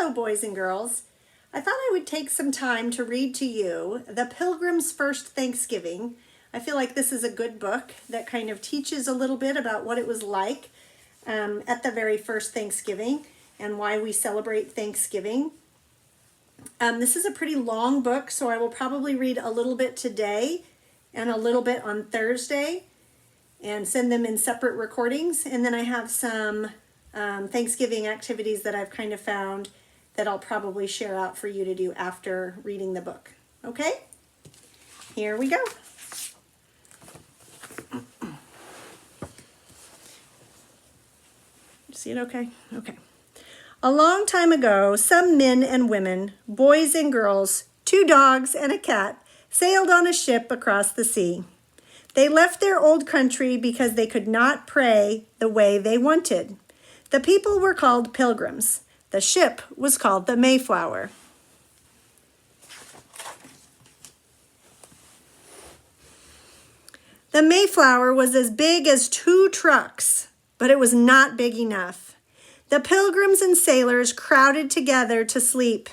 Hello, boys and girls. I thought I would take some time to read to you The Pilgrim's First Thanksgiving. I feel like this is a good book that kind of teaches a little bit about what it was like at the very first Thanksgiving and why we celebrate Thanksgiving. This is a pretty long book, so I will probably read a little bit today and a little bit on Thursday and send them in separate recordings. And then I have some Thanksgiving activities that I've kind of found that I'll probably share out for you to do after reading the book. Okay? Here we go. See it okay? Okay. A long time ago, some men and women, boys and girls, 2 dogs and a cat, sailed on a ship across the sea. They left their old country because they could not pray the way they wanted. The people were called pilgrims. The ship was called the Mayflower. The Mayflower was as big as 2 trucks, but it was not big enough. The pilgrims and sailors crowded together to sleep.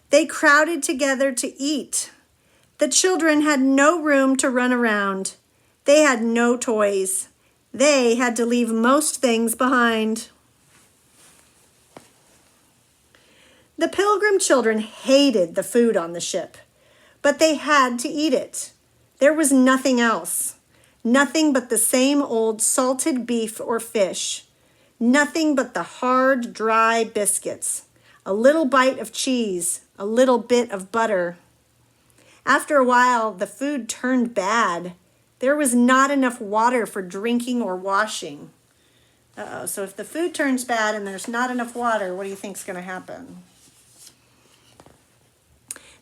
They crowded together to eat. The children had no room to run around. They had no toys. They had to leave most things behind. The pilgrim children hated the food on the ship, but they had to eat it. There was nothing else. Nothing but the same old salted beef or fish. Nothing but the hard, dry biscuits. A little bite of cheese. A little bit of butter. After a while, the food turned bad. There was not enough water for drinking or washing. So if the food turns bad and there's not enough water, what do you think's going to happen?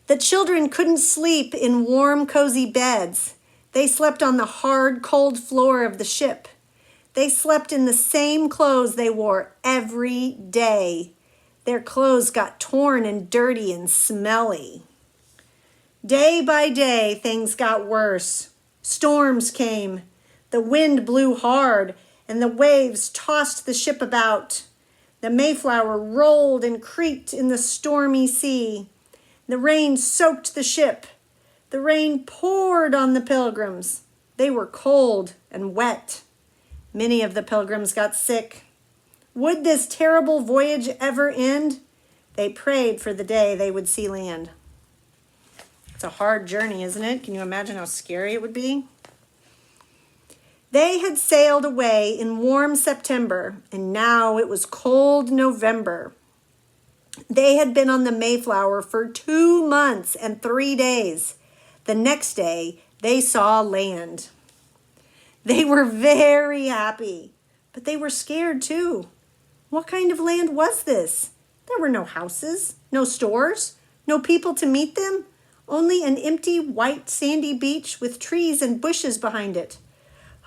The children couldn't sleep in warm, cozy beds. They slept on the hard, cold floor of the ship. They slept in the same clothes they wore every day. Their clothes got torn and dirty and smelly. Day by day, things got worse. Storms came. The wind blew hard, and the waves tossed the ship about. The Mayflower rolled and creaked in the stormy sea. The rain soaked the ship. The rain poured on the pilgrims. They were cold and wet. Many of the pilgrims got sick. Would this terrible voyage ever end? They prayed for the day they would see land. It's a hard journey, isn't it? Can you imagine how scary it would be? They had sailed away in warm September, and now it was cold November. They had been on the Mayflower for 2 months and 3 days. The next day, they saw land. They were very happy, but they were scared too. What kind of land was this? There were no houses, no stores, no people to meet them, only an empty white sandy beach with trees and bushes behind it.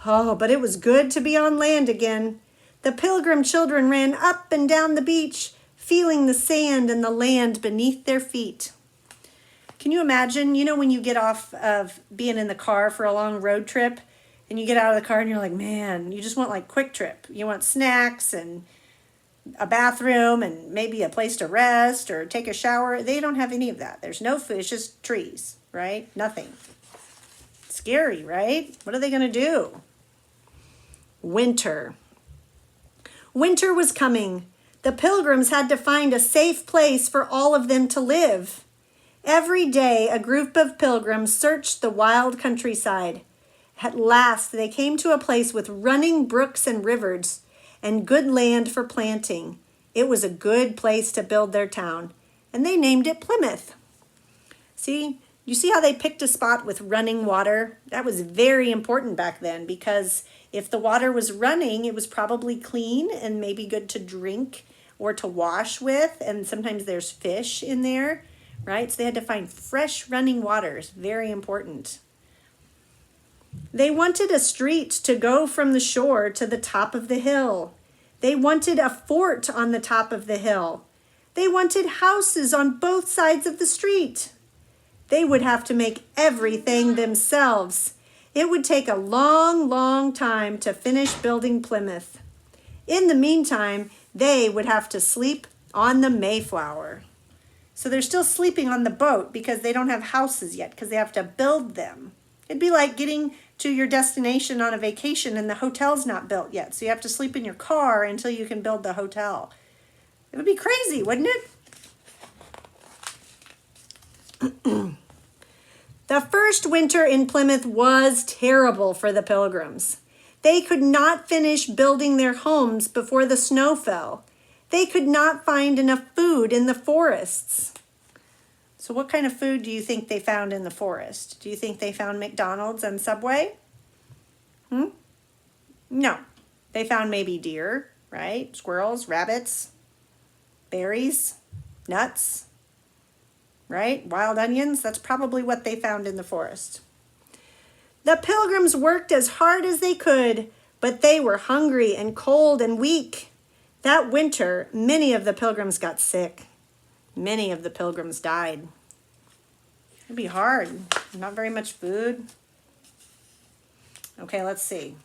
Oh, but it was good to be on land again. The pilgrim children ran up and down the beach, feeling the sand and the land beneath their feet. Can you imagine, when you get off of being in the car for a long road trip and you get out of the car and you're like, man, you just want like quick trip. You want snacks and a bathroom and maybe a place to rest or take a shower. They don't have any of that. There's no food, it's just trees, right? Nothing. Scary, right? What are they going to do? Winter. Winter was coming. The pilgrims had to find a safe place for all of them to live. Every day, a group of pilgrims searched the wild countryside. At last, they came to a place with running brooks and rivers and good land for planting. It was a good place to build their town, and they named it Plymouth. You see how they picked a spot with running water? That was very important back then because if the water was running, it was probably clean and maybe good to drink or to wash with, and sometimes there's fish in there. Right? So they had to find fresh running waters. Very important. They wanted a street to go from the shore to the top of the hill. They wanted a fort on the top of the hill. They wanted houses on both sides of the street. They would have to make everything themselves. It would take a long, long time to finish building Plymouth. In the meantime, they would have to sleep on the Mayflower. So they're still sleeping on the boat because they don't have houses yet because they have to build them. It'd be like getting to your destination on a vacation and the hotel's not built yet. So you have to sleep in your car until you can build the hotel. It would be crazy, wouldn't it? The first winter in Plymouth was terrible for the Pilgrims. They could not finish building their homes before the snow fell. They could not find enough food in the forests. So what kind of food do you think they found in the forest? Do you think they found McDonald's and Subway? No. They found maybe deer, right? Squirrels, rabbits, berries, nuts, right? Wild onions. That's probably what they found in the forest. The Pilgrims worked as hard as they could, but they were hungry and cold and weak. That winter, many of the Pilgrims got sick. Many of the Pilgrims died. It'd be hard. Not very much food. Okay, let's see.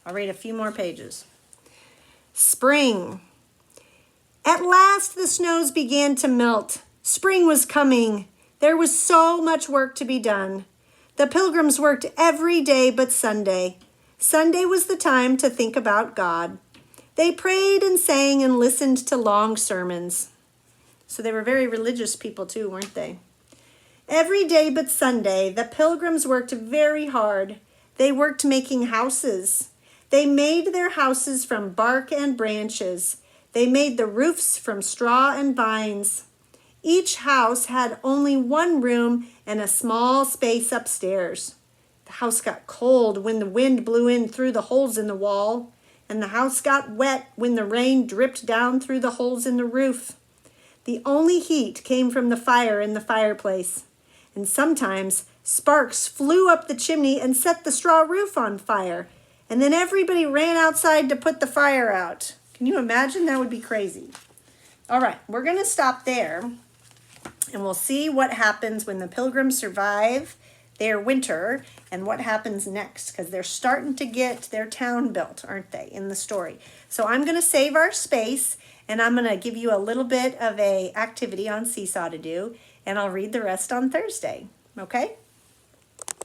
I'll read a few more pages. Spring. At last the snows began to melt. Spring was coming. There was so much work to be done. The Pilgrims worked every day but Sunday. Sunday was the time to think about God. They prayed and sang and listened to long sermons. So they were very religious people too, weren't they? Every day but Sunday, the Pilgrims worked very hard. They worked making houses. They made their houses from bark and branches. They made the roofs from straw and vines. Each house had only one room and a small space upstairs. The house got cold when the wind blew in through the holes in the wall, and the house got wet when the rain dripped down through the holes in the roof. The only heat came from the fire in the fireplace, and sometimes sparks flew up the chimney and set the straw roof on fire, and then everybody ran outside to put the fire out. Can you imagine? That would be crazy. All right, we're going to stop there. And we'll see what happens when the Pilgrims survive their winter and what happens next, because they're starting to get their town built, aren't they, in the story. So I'm going to save our space, and I'm going to give you a little bit of a activity on Seesaw to do, and I'll read the rest on Thursday. Okay?